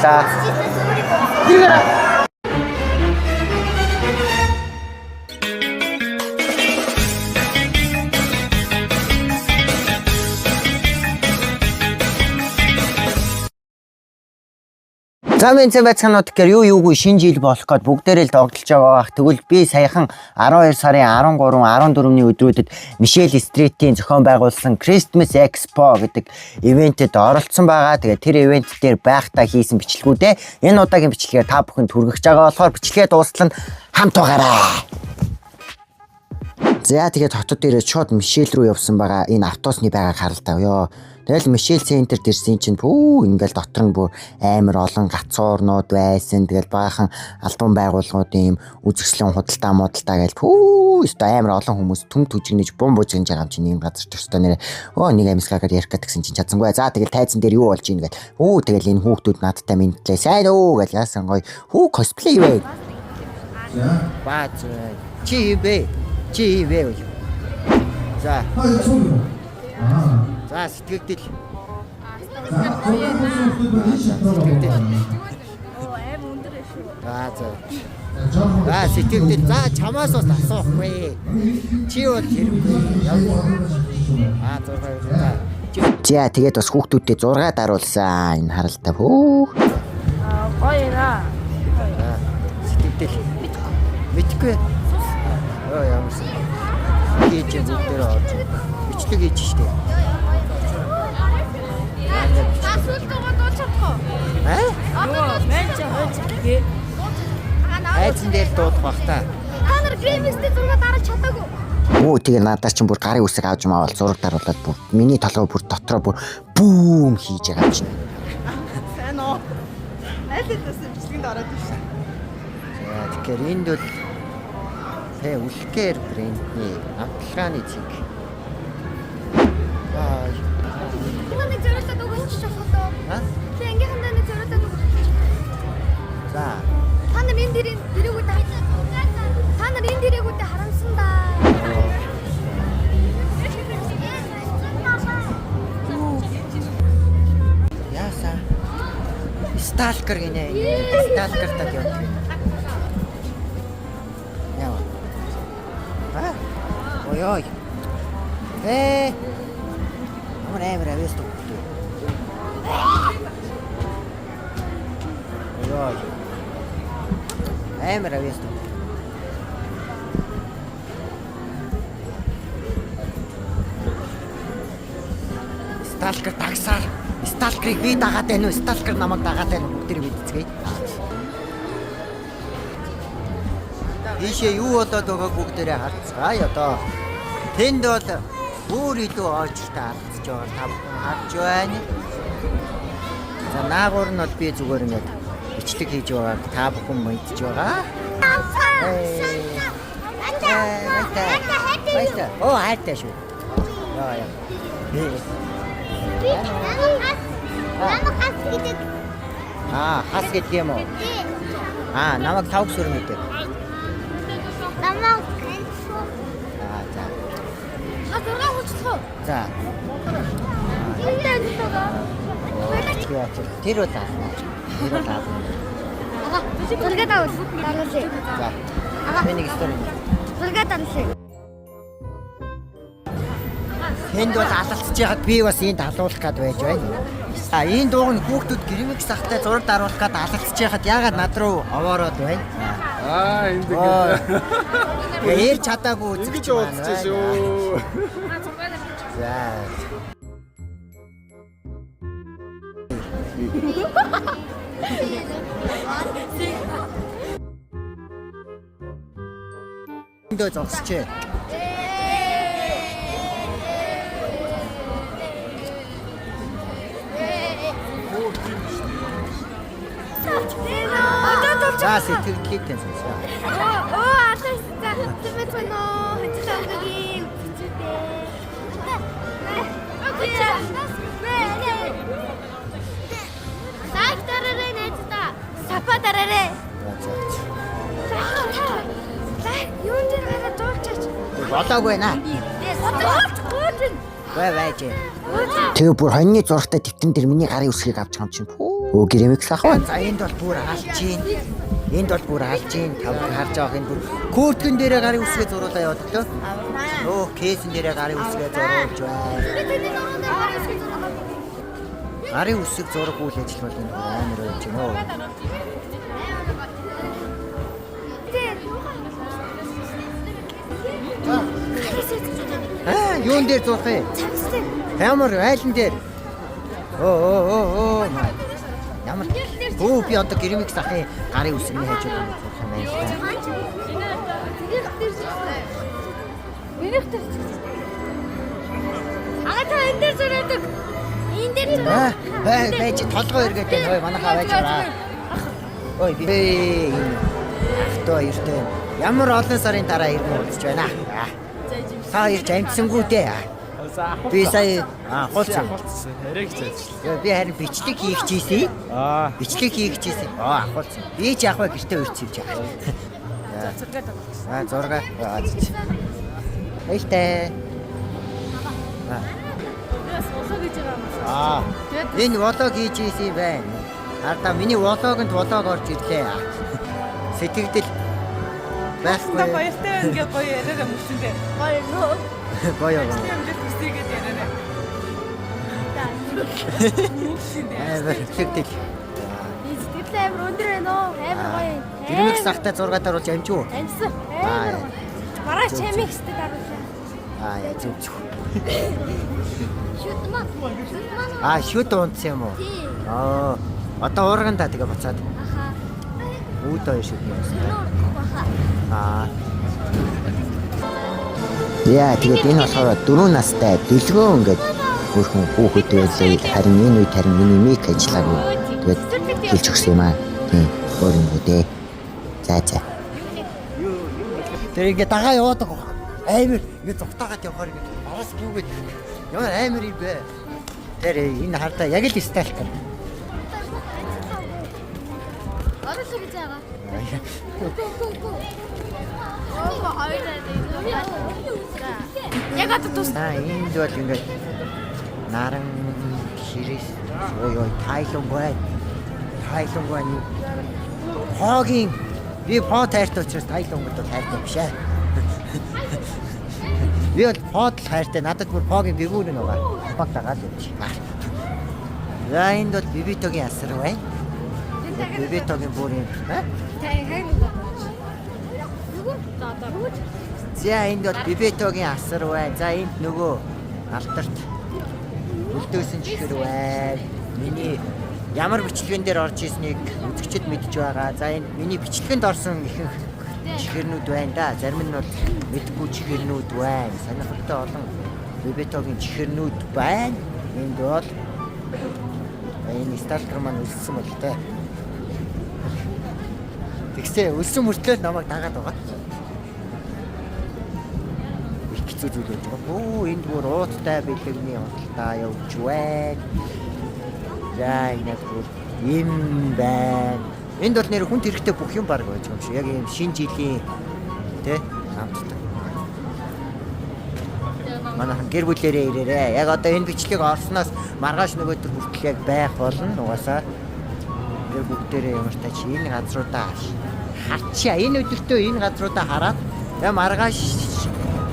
баярлалаа. За мен цэвэцганууд гэхээр юугүй шинэ жил болох гээд бүгдээрээ л догдолж байгаа бах. Тэгвэл би саяхан 12 сарын 13, 14-ний өдрүүдэд Мишель Стритийн зохион байгуулсан Christmas Expo гэдэг ивентэд оролцсон байгаа. Тэгээд тэр ивент дээр байхдаа хийсэн бичлэгүүдээ энэ удаагийн бичлэгээр та бүхэнд хүргэж байгаа болохоор бичлэгээ дуустал нь хамт байгаарай. За тэгээд хотод ирээд шууд Мишель рүү явсан байгаа. Энэ автобусны байгааг харалтаа ёо. Тэгэл Мишель центрт ирсэн чинь ингээл дотор нь бүр амар олон гацуурнууд байсан. Тэгэл баахан албан байгууллагуудын юм үзэсгэлэн худалдаа модалдаа гээл өстой амар олон хүмүүс төм түжигнэж бум буужгинж байгаа юм чинь энэ газар төстой нэрээ нэг амисгагаар ярих гэсэн чинь чадсангүй. За тэгэл тайзан дээр юу болж ийн гээд тэгэл энэ хүүхдүүд надтай мэдлээ сайн уу гэж яасан гоё косплей вэ. Баач чи бэ. За. За сэтгэгдэл. За сэтгэгдэл. За чамаас бас асуухгүй. Чи бол хэрэггүй. За тэгээд бас хүүхдүүдэд 6 даруулсан энэ харалтай Гоёра. Сэтгэгдэл. Мэдгүй. Ямарсан. Хийж бүгдээр орж. Бичлэг хийж штэ. Айцэн дээр дуудах бах та. Та нар геймстэй зураг дараж чадаагүй. Тэгээ надад чинь бүр гарын үсэг авч маавал зураг даруулаад бүр миний толгой бүр дотроо бүр бүүм хийж байгаа юм чинь. Сайн уу? Айлтаас бичлэгэнд ороод ирсэн. Тэгэхээр энд бол үлгэр брендний амтлагааны цэг. Нэг зөрөлтөд өгөөч шахалтаа. Тэг ангийнхандаа нэг зөрөлтөд өгөөч. За. Та нар энэ дэрэгүүд харамсан да. Яаса. Сталкер гинэ. Сталкертад явах. Яа. Ой. Амар авьяас төгтөө. Амар авьяас төгтөө. Сталкер тагсаар. Сталкерыг би дагаад байна уу? Сталкер намайг дагаад байна уу? Бүгдийг мэдцгээе. Ийшээ юу болоод байгааг бүгдээрээ харцгаая одоо. Тэнд бол бүр илүү оожтой харцж байгаа. Та бүхэн харж байна. За наагур нь бол би зүгээр ингээд бичлэг хийж байгааг та бүхэн мэдж байгаа. Баярлалаа. Хайртай шүү. Яа. Намайг хас гэдэг. Хас гэдэг юм уу? Намайг тавг сүрэн гэдэг. Намайг за. Зураг хүчтэй. За. Тэр бол зураг давал. Даруулъя. За. Миний стори. Зураг даруулъя. Энд бол алалцж яхад би бас энд халуулах гээд байж байна. Энэ дууг нь хүүхдүүд гэрмэг сахтай зураг даруулах гээд алалцж яхад ягаад над руу овоороод байна? Энд гэдэг. Ээр чадаагүй үзэж байна шүү. За. Энд зогсч. За сэтгэлдлийг тэнцвэ. Атайсаа тэмцэнэ. Хэцээгийн хэцүүтэй. Сак тарарэ нэцта. Сапа тарарэ. Юун дээр гараад дуучаач. Болоогүй наа. Гүйж. Байж. Тэгээ бүр хоньны зурагтай төвтөн дээр миний гарын үсгийг авч байгаа юм чинь. Өө гэрэмикс ах уу. За энд бол бүр алж гин. Энд бол бүр алж гин. Тавхан харж байгаа энэ бүр күүртгэн дээрээ гарын үсгээ зуруулаа яваад төө. Өө кейсэн дээрээ гарын үсгээ зуруулж байна. Гарын үсэг зураг үйл ажил бол энэ амар байж гинөө. Юун дээр зурх юм? Ямар айлан дээр? Оо. Ямар? Өө би одоо гэрмикс ахын гарын үсгний хажууд нь зурх юм байна. Агата энэ дээр зураадаг. Энэ дээр Байж толгой эргээд байна. Ой манайхаа байж байгаа. Ой би ахтоо иртээ. Ямар олон сарын дараа ирнэ үзэж байна. Та ирж амтсангүү дээ. Би сая хулцсан. Хэрэг зайлшгүй. Би харин бичлэг хийх чийсэн. Бичлэг хийх чийсэн. Ахуулсан. Би ч яах вэ гэртээ өрч хийж байгаа. Зураг. Эйтэй. Энэ волог хийж ийсэн байна. Хараа миний вологонд волог орж ирлээ. Сэтгэгдэл байхгүй. Баяртай ингээ гоё яриа мөчөндөө. гоё нөө. Гоё. Амжилт хүсьгээд яриа. Сэтгэгдэл. Сэтгэл амар өндөр байна уу? Амар гоё. Гэрмикс ахтай зургаад оруулж амжив уу? Амжсан. Мараа чамикстэй даруулаа. Зүг. Шүт маа. Шүт унтсан юм уу? Тий. Одоо уурганда тэгээ буцаад. Аха. Үүд хоёр шүт юм. Баха. Яа тэгээд энэ болохоор 4 настай дэлгөө ингээд хөрхөн хүүхэд байлаа. Харин энэ үед харин миний мик ажиллаагүй. Тэгээд хэлж өгсөн юм аа. Тийм. Өөрөнгөө дээ. За. Тэр ингээд дагаа яваад байгаа. Амар ингээд зүгтаагаад явахаар ингээд араас гүгээд ямар амар юм бэ? Тэр энэ хардаа яг л стайл гэнэ. Оролцоо гэж байгаа. Гү. Оо хоёроо дээ. Яг одоо тус. Энд бол ингээд наран ширэс ой тайлангүй. Хогийн би по тайртай учраас тайлангууд бол тайртай биш ээ. Би бол под хайртай надад бүр погийн бигүүр нэг байгаа. Баг дагаад явчих. За энд бол бибитогийн асар байна. Бибитогийн бүр юм. За энд бол бибитогийн асар байна. За энд нөгөө алдарт үлдээсэн чихэр байна. Миний ямар бичлэгэн дээр орж ирснийг үзэгчд мэдж байгаа. За энд миний бичлэгэнд орсон ихэнх чихэрнүүд байна да. Зарим нь бол мэдгүй чихэрнүүд байна. Сонирхолтой олон бибитогийн чихэрнүүд байна. Энд бол энэ сталкер маань үлдсэн бол тээ. Тэгсээ үлсэн мөртлөө намайг дагаад байгаа. Их хэцүү зүйл байж байгаа. Оо энд бүр ууттай бэлэгний худалдаа явж байна. За энэ бүр юм байна. Энд бол нэр хүнд хэрэгтэй бүх юм баг байж байгаа юм шиг. Яг ийм шинэ жилийн тэ хамтдаг. Манай гэр бүлээрээ ирээрээ. Яг одоо энэ бичлэг орсноос маргааш нөгөөдөр хүртэл яг байх болно. Угаасаа гэр бүгдээрээ ямар ч тач энэ газруудаа харчаа. Энэ өдөртөө энэ газруудаа хараад яг маргааш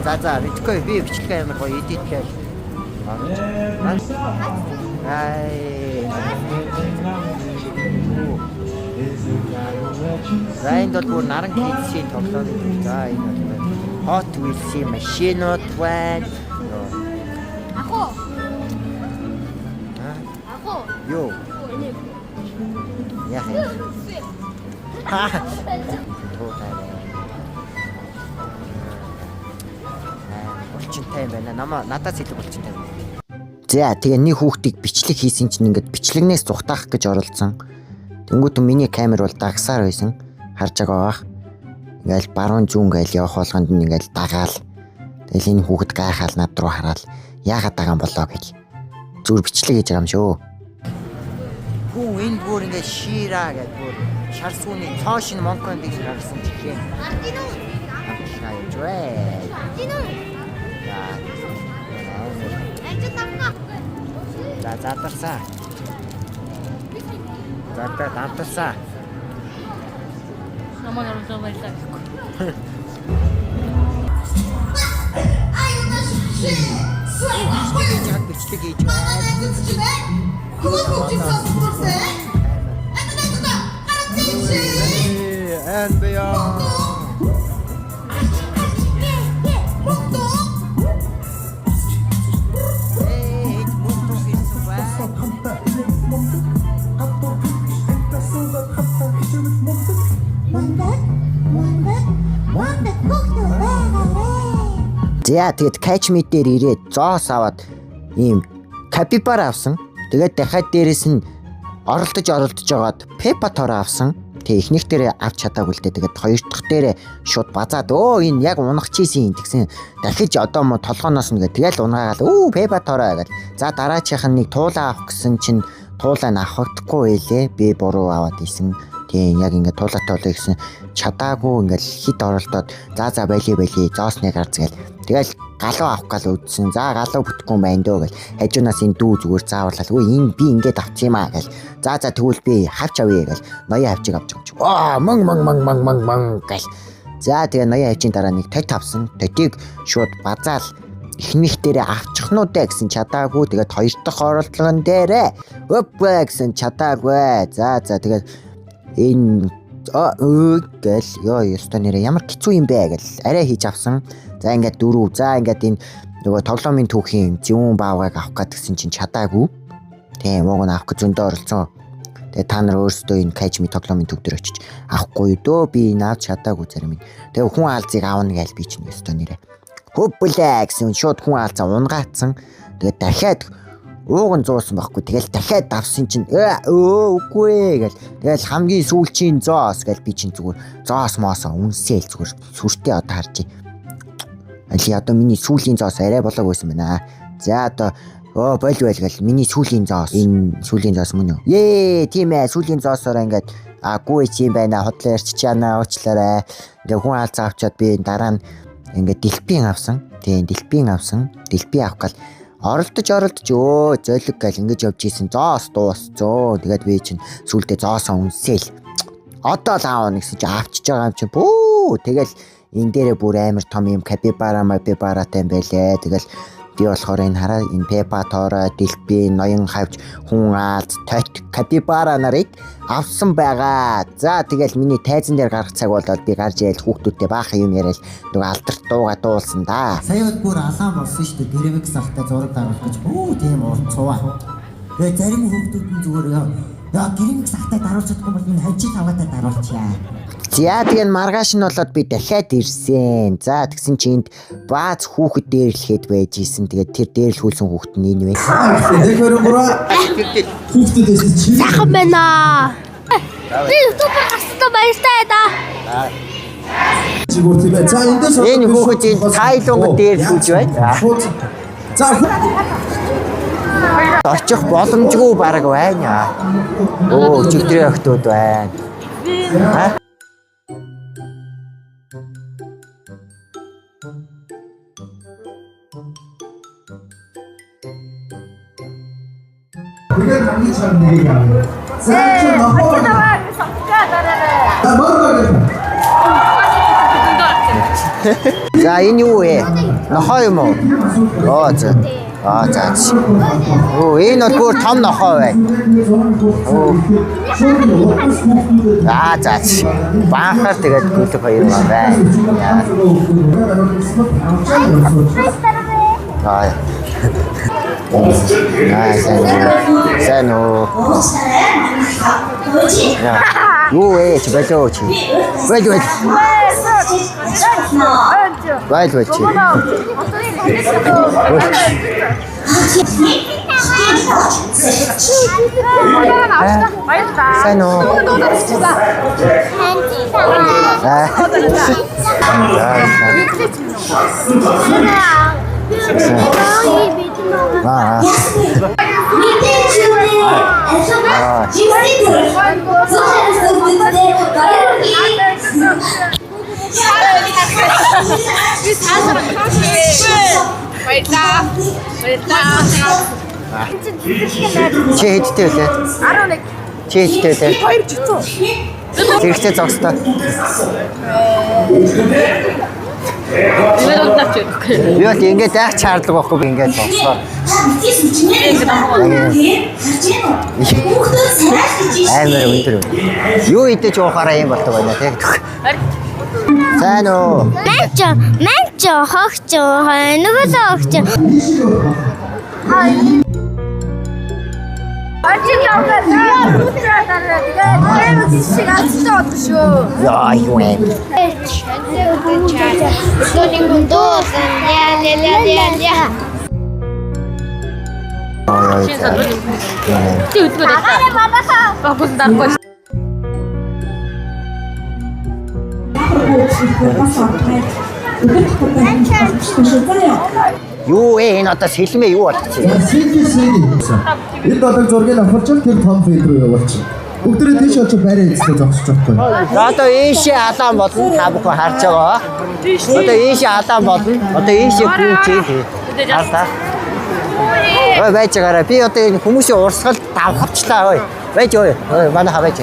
за битгэй би бичлэгээ ямар гоё эдитлээ. За энэ бол бүр наран хийсийн тоглоом. За энэ бол Hot Wheels-ийн машинууд байна. Ахо. Юу? Яах юм? Булчинтай байна. Надаас илүү булчинтай байна. За тэгээ нэг хүүхдийг бичлэг хийсэн чинь ингээд бичлэгнээс зүхтаах гэж оролцсон. Тэнгүүт миний камер бол дагсаар байсан. Харж байгаа бах. Ингээл баруун зүүн гээл явах болгонд ингээл дагаал. Тэгэл энэ хүүхэд гайхаал над руу хараад яагаад дагаан болоо гэж зүр бичлэг хийж байгаа юм шүү. Хүү энэ бүр ингээд шираа гэж бүр шарсууны цоошин монконд гэж гарсан чихээ. Амтлаа явж бай. За задарсаа. За давталсан. Намайг оруулж баярлалаа гэхгүй. Яг бичлэг хийж байна. And beyond. За тэгээд catch me дээр ирээд зоос аваад ийм капибара авсан. Тэгээд дахиад дээрэс нь оролдож жагаад пепа тор авсан. Тэг ихнийх дээр авч чадаагүй л дээ. Тэгээд хоёр дахь дээр шууд базаад энэ яг унах чийсэн тэгсэн. Дахиж одоо мо толгооноос нэгээ тэгэл унгаагаал пепа тороо гэдэг. За дараачих нь нэг туулаа авах гэсэн чинь туулаа нь авахдаггүй байлээ. Би буруу аваад ийсэн. Тийм яг ингээд туулаатай болоо гэсэн чадаагүй ингээд хит оролдоод за байли зоосныг гарц гээл. Тэгэл галуу авах гал үдсэн. За галуу бүтэхгүй байна дөө гэл. Хажуунаас энэ дүү зүгээр зааварлал. Энэ би ингээд авчих юм аа гэл. За тэгвэл би хавч авъя гэл. Ноён хавчиг авч байгаа юм чи. Ман гэл. За тэгээ ноён хавчийн дараа нэг тот авсан. Тотыг шууд базаал ихнийх дээрээ авчихнуудаа гэсэн чадаагүй. Тэгээд хоёр дахь оролдлогон дээрээ гэсэн чадаагүй. За тэгээд энэ гэл ёстой нэрээ ямар хэцүү юм бэ гэл арай хийж авсан. За ингээд дөрөв. За ингээд энэ нөгөө тоглоомын түүхийн зүүн баавгыг авах гэсэн чинь чадаагүй. Тийм ууг нь авах гэж зөндөө оролцсон. Тэгээ та нар өөрсдөө энэ catch me тоглоомын төв дээр очиж авахгүй дөө би наад чадаагүй зарим юм. Тэгээ хүн аалзыг аавна гээл би чинь ёстой нэрээ. Хөблээ гэсэн шууд хүн аалзаа унгаацсан. Тэгээ дахиад ууг нь зуусан байхгүй. Тэгэл дахиад давсан чинь үгүй гэл. Тэгэл хамгийн сүүлчийн зоос гэл би чинь зүгээр зоос моосоо үнсээл зүгээр сүртэй одоо харж. Али одоо миний сүүлийн зоос арай болоог байсан байна. За одоо бойл гэл миний сүүлийн зоос. Энэ сүүлийн зоос мөн үү? Тийм ээ сүүлийн зоосоор ингээд гүү чи юм байна. Хотлоо ярьчих чана уучлаарай. Ингээ хүн аалзаа авчаад би дараа нь ингээд дэлбийн авсан. Тийм дэлбийн авсан. Дэлбий авах гал оролдож зөөлөг гал ингэж явж ийсэн зоос дуусцоо. Тэгээд би чинь сүулдэ зоосоо үнсээл. Одоо л аавна гэсэн чи авчиж байгаа юм чи тэгэл энэ дээрээ бүр амар том юм капибаратай юм байлээ. Тэгэл би болохоор энэ хараа энэ пепа тоороо дэлби ноён хавж хүн аалз тот капибара нарыг авсан байгаа. За тэгэл миний тайзан дээр гарах цаг болоод би гарч ийл хүүхдүүдтэй баахан юм яриад нөгөө алдарт дууга дуулсан да. Сая бүр алаан болсон шүү дээ. Гэрэмэг сахтай зураг дарах гэж тийм урцгаа. Тэгээ зарим хүүхдүүд нь зүгээр яа гэрэмэг сахтай даруулж чадахгүй бол энэ хажиг таваатай даруулчихъя. За тэгээ маргааш нь болоод би дахиад ирсэн. За тэгсэн чи энд бааз хүүхэд дээрлэхэд байж исэн. Тэгээд тэр дээрлхүүлсэн хүүхэд нь энэ вэ. Сайхан байна. Би YouTube гаргасан баяртай да. Энэ хүүхэд тайлонг дээрлүүлж байна. За очих боломжгүй бараг байна. Өчигдрийн охтууд байна. 그게 당기처럼 얘기가 아니에요. За энэ юу вэ? Нохоо юм уу? За. Энэ бол бүр том нохоо байна. За. Баахаар тэгээд гүлэг хоёр юм байна. Сайн уу. Юу вэ? Чөлөө чи. Байл. Сайн уу. Чи хэдтэй вэ? 11. Чийлтэй те. Хоёр жицүү. Зэрэгтэй зогсдоо. Зүгээр удаач юм. Би бол ингээд яах шаардлага байхгүй би ингээд зогсоо. Амар өндөр. Юу идэж уухаараа юм болдог байна те. Сайн уу? Манчо хогч нөгөөсөө хогч. Яа юу юм. Ти өдгөө багуул дарахгүй. Юу энэ одоо сэлмээ юу болчих вэ? Энэ бодог зургийг авахч тэр том фид рүү явуулчих. Бүгдээ тийш очиж байраа эзлээ зогсож байхгүй. Одоо ийшээ алаан болно та бүхэн харж байгаа. Одоо ийшээ алаан болно. Одоо ийшээ гүйцээ. Хардаа. Ой байж байгаарай. Би одоо энэ хүмүүсийн урсгалд давхавчлаа ой. Байж ой. Ой манайха байж.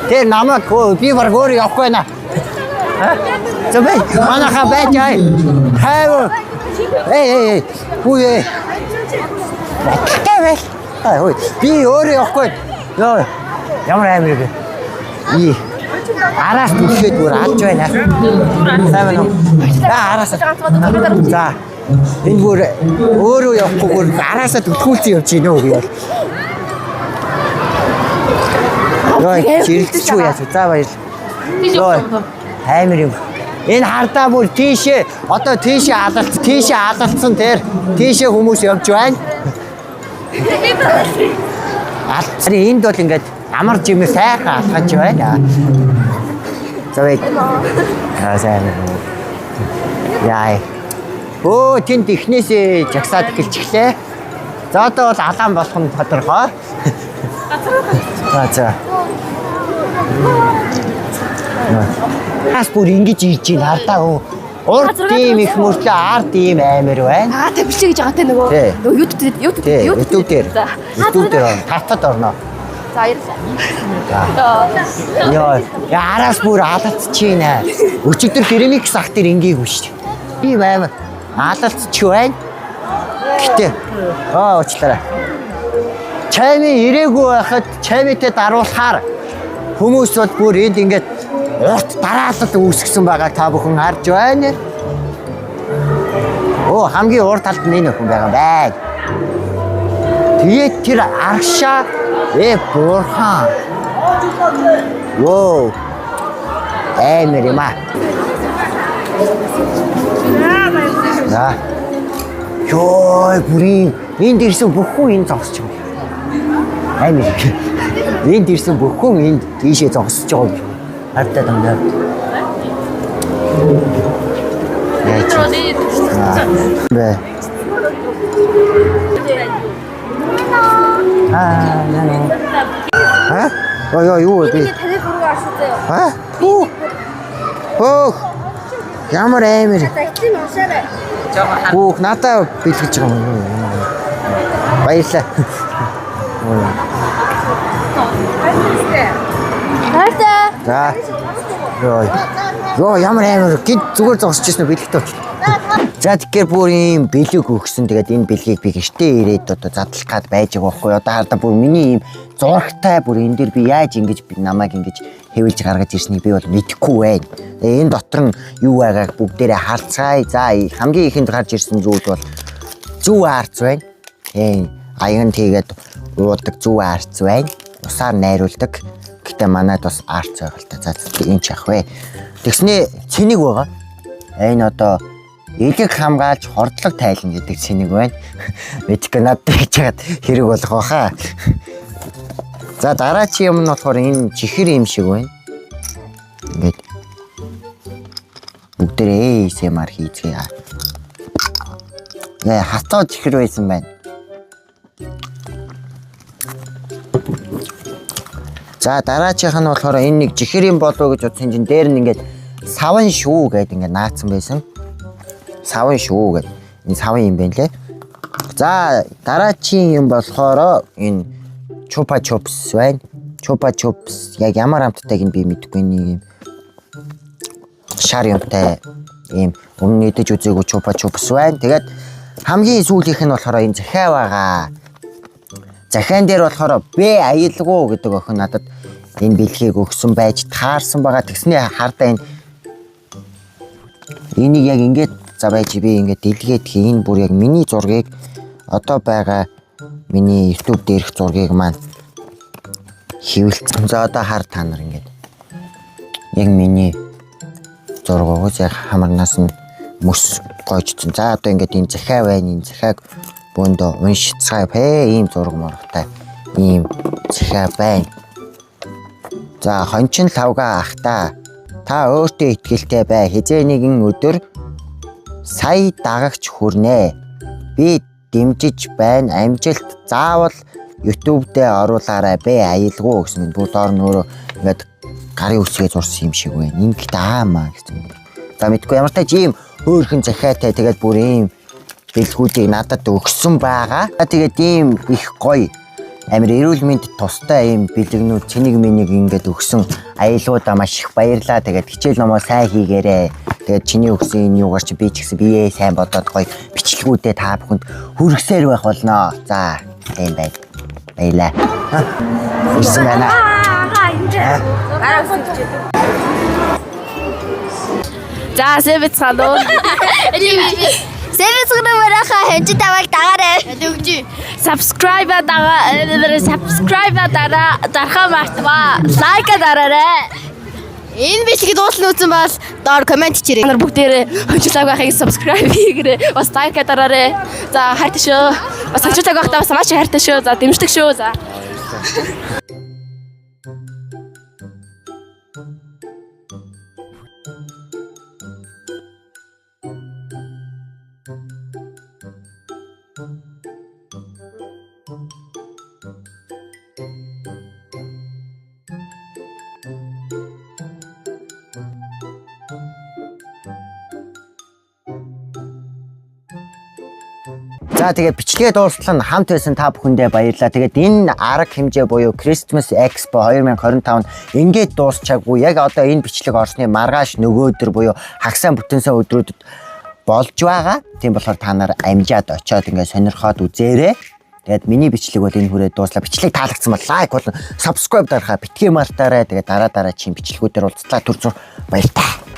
Тэр намайг би баг өөр явахгүй байна. Зөбэй манайха байж ай. Хайв. Эй. Хүүе. Баттавал. Ой би өөр явахгүй. Йоо. Ямар амир бэ? Ий. Араас түлхээд бүр алж байна. Сайн уу? Араас. За. Энэ бүр өөрөө явахгүй бүр араасаа түлхүүлсэн явж гинөө би бол. Йоо, жирэлцчихгүй яа. За баяр. Йоо. Амир юм. Энэ хардаа бүр тийшээ одоо тийшээ алалцсан тэр тийшээ хүмүүс явж байна. Алцрын энд бол ингээд амар жимээ сайхан алхаж байна. За вэ. Сайн. Яа. Өө тэнд ихнээсээ жагсаад эхэлчихлээ. За одоо бол алаан болох нь тодорхой. За. Хас бүр ингэж ирж ийн хардаа өө. Урд тийм их мөртлөө ард ийм амир байна. Тэ бичээ гэж байгаа тэ нөгөө YouTube дээр. YouTube дээр татад орно. За баярлалаа. Яа, араас бүр алалцчихна. Өчигдөр Керамикс ах тэр ингээгүй шүү дээ. Ийм амир алалцчих байна. Гэтэ уучлаарай. Чайны ирээгүй байхад чаймитэй даруулахаар хүмүүс бол бүр энд ингээд урт дараалал үүсгэсэн байгаа та бүхэн харж байна. Оо хамгийн урт талд нэг хүн байгаа бай. Тэгээд тэр аргашаа бурхан. Воо. Амир юм аа. За. Йой, бүрийн энд ирсэн бүх хүн энд зогсож байгаа. Амир. Энд ирсэн бүх хүн энд тийшээ зогсож байгаа. Хардаа дандаа. Бэ. Юу вэ? Таних руу аршуулъя. Ямар амир. Эцэг уншаарай. Надаа бэлгэж байгаа юм. Баярлалаа. Хайртай. За. Йоо ямар амир гид зүгээр зогсож ирсэн бэлгтэй болчихлоо. За тэгэхээр бүр ийм бэлэг өгсөн. Тэгээд энэ бэлгийг би гэртээ ирээд одоо задлах гад байж байгаа байхгүй. Одоо хардаа бүр миний ийм зурагтай бүр энэ дээр би яаж ингэж би намайг ингэж хэвлж гаргаж ирснийг би бол мэдэхгүй байна. Энэ дотор нь юу байгааг бүгдээрээ харцгаая. За хамгийн ихэнд гарч ирсэн зүйл бол зүв арц байна. Аян тэгээд уудаг зүв арц байна. Усаар найруулдаг. Гэтэ манайд бас арц байгаа л та. За энэ ч ах вэ. Тэгснээ цэник байгаа. Энэ одоо элэг хамгаалж хордлого тайлна гэдэг цэник байна. Мэдээгүй надад хийж чагаад хэрэг болох байхаа. За дараачийн юм нь болохоор энэ чихэр юм шиг байна. Ингээд бүгдээ ASMR хийцгээе. Яа хатаа чихэр байсан байна. За дараачих нь болохоор энэ нэг чихэр юм болов гэж бодсон чинь дээр нь ингээд саван шүү гэдэг ингээд наацсан байсан. Саван шүү гэдэг. Энэ саван юм байна лээ. За дараачийн юм болохоор энэ чупа чупс байна. Chupa Chups яг ямар амттайг нь би мэдэхгүй нэг юм шар юмтай ийм өмнө идэж үзээгүй Chupa Chups байна. Тэгээд хамгийн сүүлийнх нь болохоор энэ захиа байгаа. Захиан дээр болохоор бэ аялгуу гэдэг охин надад энэ бэлгийг өгсөн байж таарсан байгаа. Тэгснээ хардаа энийг яг ингээд за байж би ингээд дэлгээд энэ бүр яг миний зургийг одоо байгаа миний YouTube дээрх зургийг маань хивэлцэн. За одоо хар та нар ингээд яг миний зургоогоос яг хамарнаас нь мөс гойжсон. За одоо ингээд энэ захиа байна. Энэ захиаг бөөндөө уншицгаая. Ийм зураг морготой ийм захиа байна. За хончин лавга ахта та өөртөө итгэлтэй бай. Хизээ нэгэн өдөр сая дагагч хүрнэ. Би дэмжиж байна. Амжилт заавал YouTube дээр оруулаарай бэ. Аялгуу гэсэн. Бүр доор нь өөрөө ингээд гарын үсгээ зурсан юм шиг байна. Ингээд аамаа гэсэн. За мэдгүй ямар тач ийм хөөрхөн захиатай тэгээд бүр ийм бэлгүүдийг надад өгсөн байгаа. Тэгээд ийм их гоё амир эрүүл мэнд тустай ийм бэлгнүүд цэнийг минийг ингээд өгсөн аялуудаа маш их баярлаа. Тэгээд хичээл номоо сайн хийгээрэй. Тэгээд чиний өгсөн энэ юугаар чи би ч гэсэн бие сайн бодоод гоё бичлэгүүдээ та бүхэнд хүргэсээр байх болно. За тийм бай. Баярлаа. Ирсэн байна. За сэвэц халуу. Сэвэц гэнэмэрхэ хэнч таваг дагаарай. Subscribe дарахаа мартаваа. Лайк дараарай. Энэ бичлэгийг дуусна үзсэн бол доор комент хийрэй. Та нар бүгдээрээ хөнчлөг байхыг subscribe хийгээрэй. Бас лайк дараарай. За хайртай шүү. Бас хөнчлөг байхдаа бас маш хайртай шүү. За дэмждэг шүү. За. За тэгээд бичлэгээ дуустал нь хамт байсан та бүхэндээ баярлалаа. Тэгээд энэ арга хэмжээ буюу Christmas Expo 2025 ингээд дуусчаагүй. Яг одоо энэ бичлэг орсны маргааш нөгөөдөр буюу хагасаа бүтэнсэн өдрүүдэд болж байгаа. Тийм болохоор та нар амжаад очиод ингээд сонирхоод үзээрэй. Тэгээд миний бичлэг бол энэ хүрээд дууслаа. Бичлэг таалагдсан бол лайк болон subscribe дарахаа битгий мартаарай. Тэгээд дараа чинь бичлэгүүдээр уулзлаа. Түр зур баярлалаа.